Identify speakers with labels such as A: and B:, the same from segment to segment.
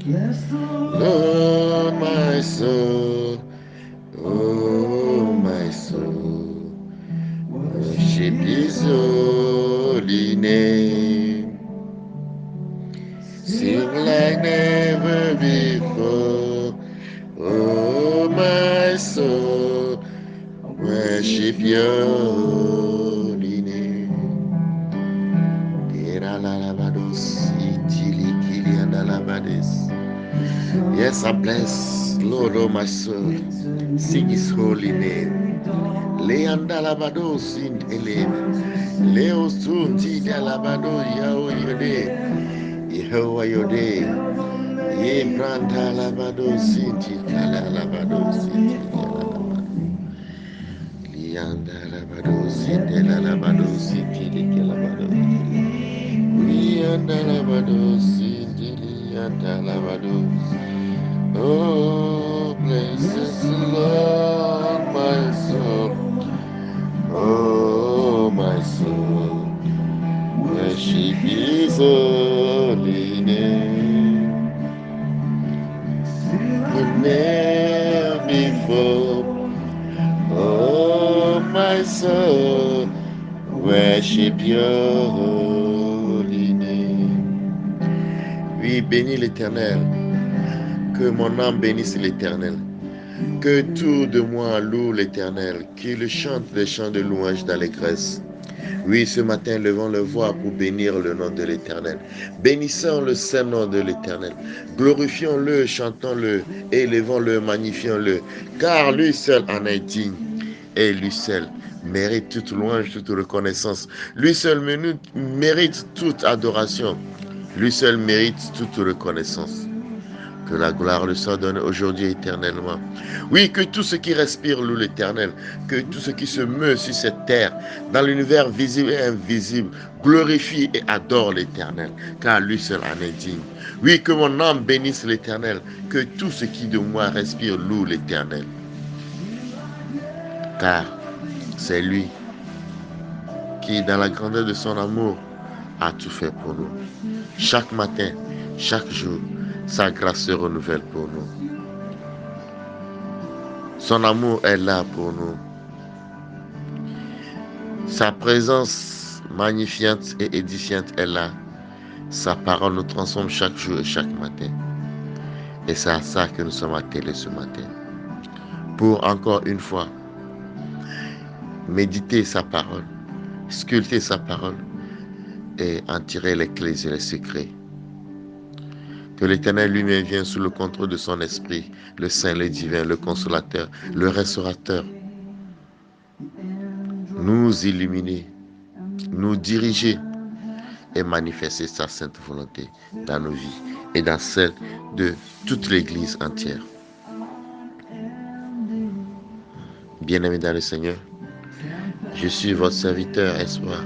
A: Lord, my soul, oh my soul, worship His holy name. Sing like never before, oh my soul, worship Your holy name. Yes, I bless Lord, oh my soul. Sing His holy name. Leanda labado sin ele. Leo sunti de labado yao yode. Yehowa yode. Ye branda labado sinti kala labado sinti kala labado. Lianda labado sinti labado sinti kala labado. Lianda labado sinti lianda labado. Oh, bless the Lord, my soul. Oh, my soul, worship His holy name. Could never before. Oh, my soul, worship Your holy name. Oui, bénis l'Éternel. Que mon âme bénisse l'Éternel. Que tout de moi loue l'Éternel, qu'il chante des chants de louange d'allégresse. Oui, ce matin, levons le voix pour bénir le nom de l'Éternel. Bénissons le saint nom de l'Éternel. Glorifions-le, chantons-le, élevons-le, magnifions-le, car lui seul en est digne et lui seul mérite toute louange, toute reconnaissance. Lui seul mérite toute adoration. Lui seul mérite toute reconnaissance. Que la gloire le soit donnée aujourd'hui et éternellement. Oui, que tout ce qui respire loue l'Éternel, que tout ce qui se meut sur cette terre, dans l'univers visible et invisible, glorifie et adore l'Éternel, car lui seul en est digne. Oui, que mon âme bénisse l'Éternel, que tout ce qui de moi respire loue l'Éternel, car c'est lui qui, dans la grandeur de son amour, a tout fait pour nous. Chaque matin, chaque jour, sa grâce se renouvelle pour nous. Son amour est là pour nous. Sa présence magnifiante et édifiante est là. Sa parole nous transforme chaque jour et chaque matin. Et c'est à ça que nous sommes attelés ce matin. Pour encore une fois, méditer sa parole, sculpter sa parole et en tirer les clés et les secrets. Que l'Éternel lui-même vienne sous le contrôle de son esprit, le Saint, le Divin, le Consolateur, le Restaurateur, nous illuminer, nous diriger et manifester sa sainte volonté dans nos vies et dans celle de toute l'Église entière. Bien-aimés dans le Seigneur, je suis votre serviteur Espoir,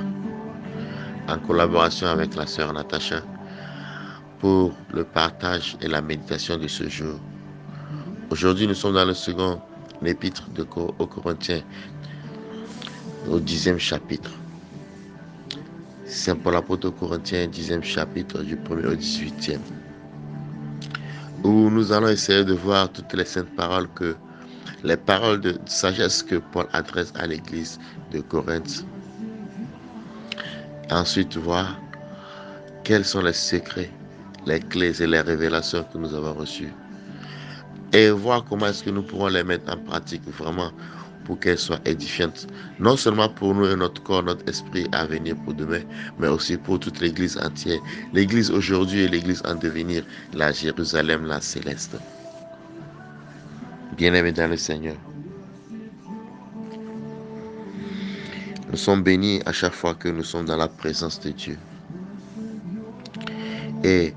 A: en collaboration avec la sœur Natacha, pour le partage et la méditation de ce jour. Aujourd'hui, nous sommes dans le second épître aux Corinthiens, au 10e chapitre. Saint Paul apôtre aux Corinthiens, 10e chapitre, du 1er au 18e. Où nous allons essayer de voir toutes les saintes paroles les paroles de sagesse que Paul adresse à l'église de Corinthe. Ensuite, voir quels sont les secrets, les clés et les révélations que nous avons reçues. Et voir comment est-ce que nous pourrons les mettre en pratique vraiment pour qu'elles soient édifiantes, non seulement pour nous et notre corps, notre esprit à venir pour demain, mais aussi pour toute l'église entière. L'église aujourd'hui et l'église en devenir, la Jérusalem, la céleste. Bien-aimés dans le Seigneur, nous sommes bénis à chaque fois que nous sommes dans la présence de Dieu. Et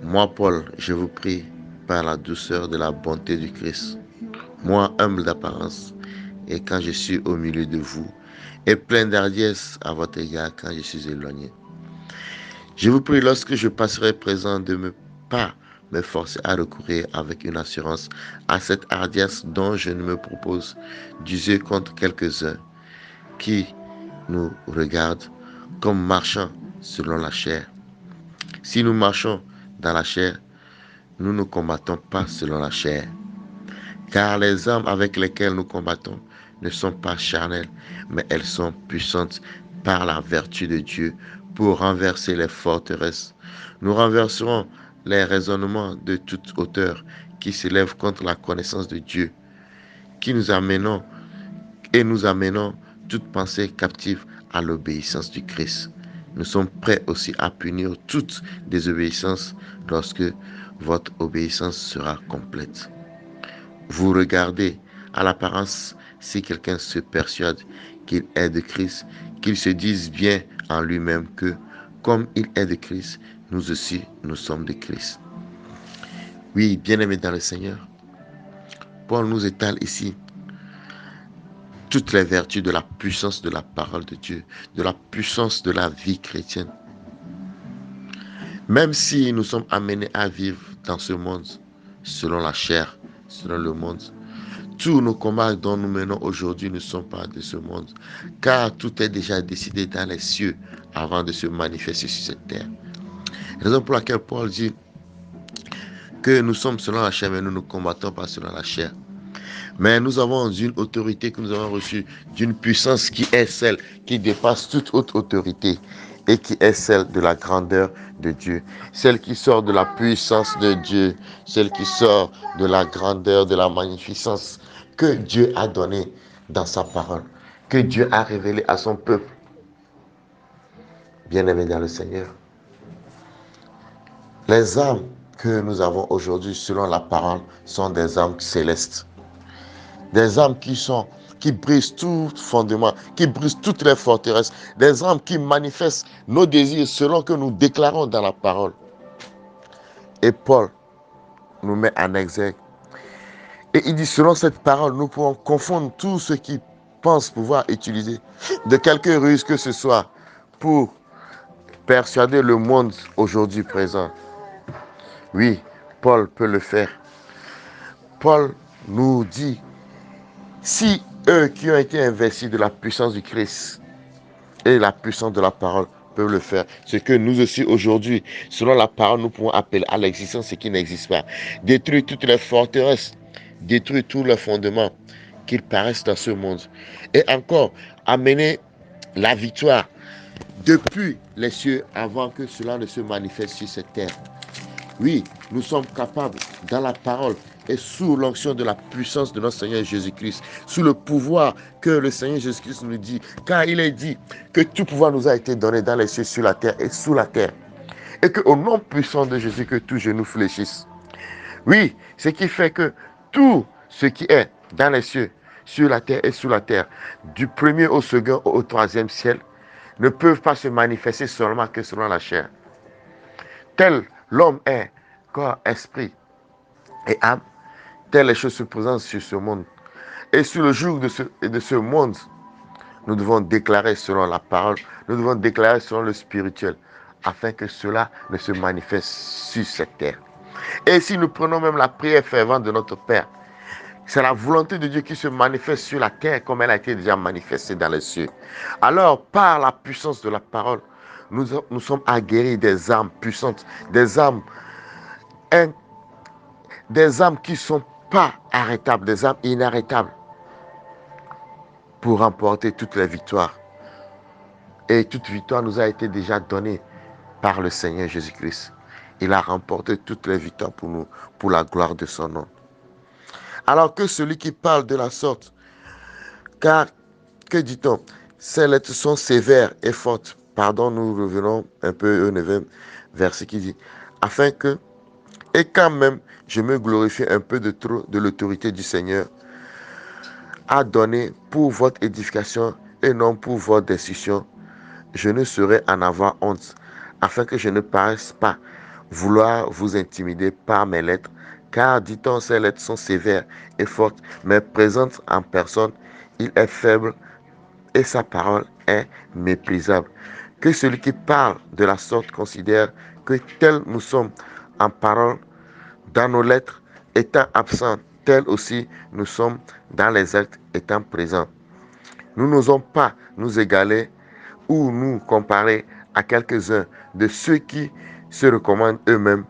A: moi, Paul, je vous prie par la douceur de la bonté du Christ, moi humble d'apparence, et quand je suis au milieu de vous, et plein d'hardiesse à votre égard quand je suis éloigné. Je vous prie lorsque je passerai présent de ne pas me forcer à recourir avec une assurance à cette hardiesse dont je ne me propose d'user contre quelques-uns qui nous regardent comme marchant selon la chair. Si nous marchons dans la chair, nous ne combattons pas selon la chair. Car les armes avec lesquelles nous combattons ne sont pas charnelles, mais elles sont puissantes par la vertu de Dieu pour renverser les forteresses. Nous renverserons les raisonnements de toute hauteur qui s'élèvent contre la connaissance de Dieu, qui nous amenons toute pensée captive à l'obéissance du Christ. Nous sommes prêts aussi à punir toute désobéissance lorsque votre obéissance sera complète. Vous regardez à l'apparence si quelqu'un se persuade qu'il est de Christ, qu'il se dise bien en lui-même que, comme il est de Christ, nous aussi, nous sommes de Christ. Oui, bien-aimés dans le Seigneur, Paul nous étale ici toutes les vertus de la puissance de la parole de Dieu, de la puissance de la vie chrétienne. Même si nous sommes amenés à vivre dans ce monde selon la chair, selon le monde, tous nos combats dont nous menons aujourd'hui ne sont pas de ce monde, car tout est déjà décidé dans les cieux avant de se manifester sur cette terre. Raison pour laquelle Paul dit que nous sommes selon la chair, mais nous ne combattons pas selon la chair. Mais nous avons une autorité que nous avons reçue, d'une puissance qui est celle qui dépasse toute autre autorité et qui est celle de la grandeur de Dieu, celle qui sort de la puissance de Dieu, celle qui sort de la grandeur, de la magnificence que Dieu a donnée dans sa parole, que Dieu a révélée à son peuple. Bien-aimés dans le Seigneur, les armes que nous avons aujourd'hui selon la parole sont des armes célestes. Des armes qui brisent tout fondement, qui brisent toutes les forteresses, des armes qui manifestent nos désirs selon que nous déclarons dans la parole. Et Paul nous met en exergue. Et il dit, selon cette parole, nous pouvons confondre tous ceux qui pensent pouvoir utiliser de quelque ruse que ce soit pour persuader le monde aujourd'hui présent. Oui, Paul peut le faire. Paul nous dit, si eux qui ont été investis de la puissance du Christ et la puissance de la parole peuvent le faire, ce que nous aussi aujourd'hui, selon la parole, nous pouvons appeler à l'existence ce qui n'existe pas. Détruire toutes les forteresses, détruire tous les fondements qu'ils paraissent dans ce monde. Et encore, amener la victoire depuis les cieux avant que cela ne se manifeste sur cette terre. Oui, nous sommes capables, dans la parole et sous l'onction de la puissance de notre Seigneur Jésus-Christ, sous le pouvoir que le Seigneur Jésus-Christ nous dit, car il est dit que tout pouvoir nous a été donné dans les cieux, sur la terre et sous la terre. Et qu'au nom puissant de Jésus, que tout genou fléchisse. Oui, ce qui fait que tout ce qui est dans les cieux, sur la terre et sous la terre, du premier au second au troisième ciel, ne peuvent pas se manifester seulement que selon la chair. Tel l'homme est corps, esprit et âme, telles les choses se présentent sur ce monde. Et sur le jour de ce monde, nous devons déclarer selon la parole, nous devons déclarer selon le spirituel, afin que cela ne se manifeste sur cette terre. Et si nous prenons même la prière fervente de notre Père, c'est la volonté de Dieu qui se manifeste sur la terre comme elle a été déjà manifestée dans les cieux. Alors, par la puissance de la parole, nous sommes aguerris des armes puissantes, des armes qui ne sont pas arrêtables, des armes inarrêtables pour remporter toutes les victoires. Et toute victoire nous a été déjà donnée par le Seigneur Jésus-Christ. Il a remporté toutes les victoires pour nous, pour la gloire de son nom. Alors que celui qui parle de la sorte, car, que dit-on? Ces lettres sont sévères et fortes. Pardon, nous revenons un peu au 9e verset qui dit, afin que, et quand même, je me glorifie un peu de trop de l'autorité du Seigneur, à donner pour votre édification et non pour votre destruction, je ne saurais en avoir honte, afin que je ne paraisse pas vouloir vous intimider par mes lettres, car, dit-on, ces lettres sont sévères et fortes, mais présentes en personne, il est faible et sa parole est méprisable. Que celui qui parle de la sorte considère que tel nous sommes en parole, dans nos lettres, étant absents, tel aussi nous sommes dans les actes, étant présents. Nous n'osons pas nous égaler ou nous comparer à quelques-uns de ceux qui se recommandent eux-mêmes,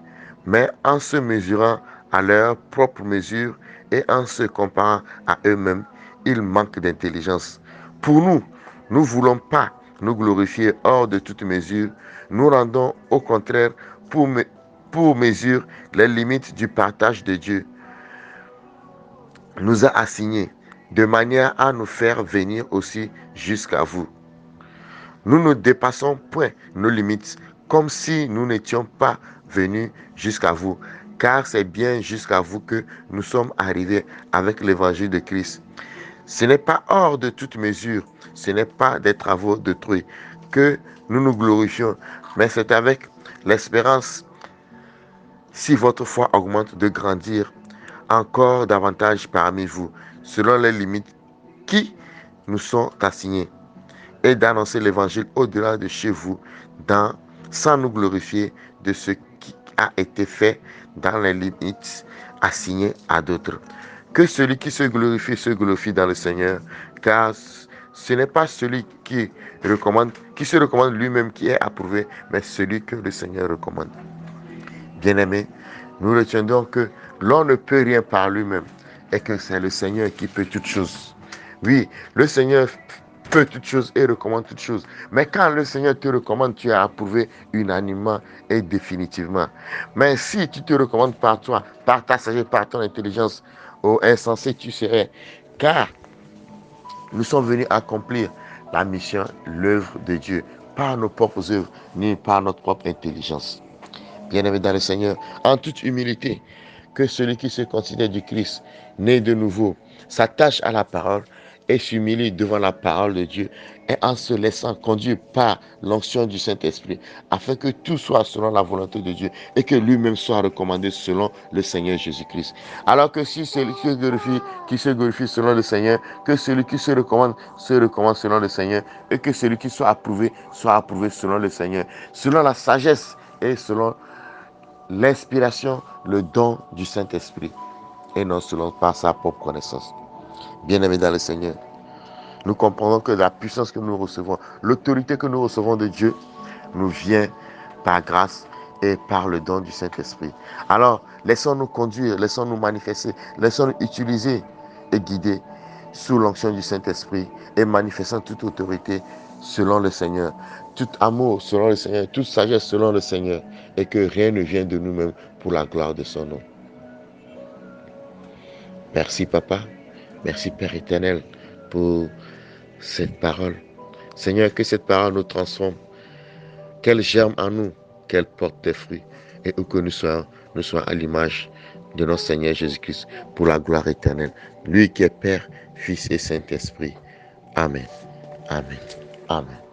A: mais en se mesurant à leur propre mesure et en se comparant à eux-mêmes, ils manquent d'intelligence. Pour nous, nous ne voulons pas nous glorifier hors de toute mesure. Nous rendons au contraire pour mesure les limites du partage de Dieu nous a assignés, de manière à nous faire venir aussi jusqu'à vous. Nous ne dépassons point nos limites, comme si nous n'étions pas venus jusqu'à vous, car c'est bien jusqu'à vous que nous sommes arrivés avec l'évangile de Christ. Ce n'est pas hors de toute mesure, ce n'est pas des travaux d'autrui que nous nous glorifions, mais c'est avec l'espérance, si votre foi augmente, de grandir encore davantage parmi vous, selon les limites qui nous sont assignées, et d'annoncer l'évangile au-delà de chez vous, sans nous glorifier de ce qui a été fait dans les limites assignées à d'autres. Que celui qui se glorifie dans le Seigneur, car ce n'est pas celui qui se recommande lui-même qui est approuvé, mais celui que le Seigneur recommande. Bien-aimés, nous retiendrons que l'on ne peut rien par lui-même et que c'est le Seigneur qui peut toutes choses. Oui, le Seigneur peut toutes choses et recommande toutes choses. Mais quand le Seigneur te recommande, tu es approuvé unanimement et définitivement. Mais si tu te recommandes par toi, par ta sagesse, par ton intelligence, insensé tu serais. Car nous sommes venus accomplir la mission, l'œuvre de Dieu, par nos propres œuvres, ni par notre propre intelligence. Bien-aimé dans le Seigneur, en toute humilité, que celui qui se considère du Christ, né de nouveau, s'attache à la parole et s'humilie devant la parole de Dieu, et en se laissant conduire par l'onction du Saint-Esprit, afin que tout soit selon la volonté de Dieu et que lui-même soit recommandé selon le Seigneur Jésus-Christ. Alors que si celui qui se glorifie selon le Seigneur, que celui qui se recommande selon le Seigneur, et que celui qui soit approuvé selon le Seigneur, selon la sagesse et selon l'inspiration, le don du Saint-Esprit, et non selon par sa propre connaissance. Bien-aimés dans le Seigneur, nous comprenons que la puissance que nous recevons, l'autorité que nous recevons de Dieu, nous vient par grâce et par le don du Saint-Esprit. Alors, laissons-nous conduire, laissons-nous manifester, laissons-nous utiliser et guider sous l'onction du Saint-Esprit et manifestant toute autorité selon le Seigneur, tout amour selon le Seigneur, toute sagesse selon le Seigneur, et que rien ne vienne de nous-mêmes pour la gloire de son nom. Merci Papa, merci Père éternel pour cette parole. Seigneur, que cette parole nous transforme, qu'elle germe en nous, qu'elle porte des fruits, et où que nous soyons à l'image de notre Seigneur Jésus-Christ pour la gloire éternelle. Lui qui est Père, Fils et Saint-Esprit. Amen. Amen. Amen.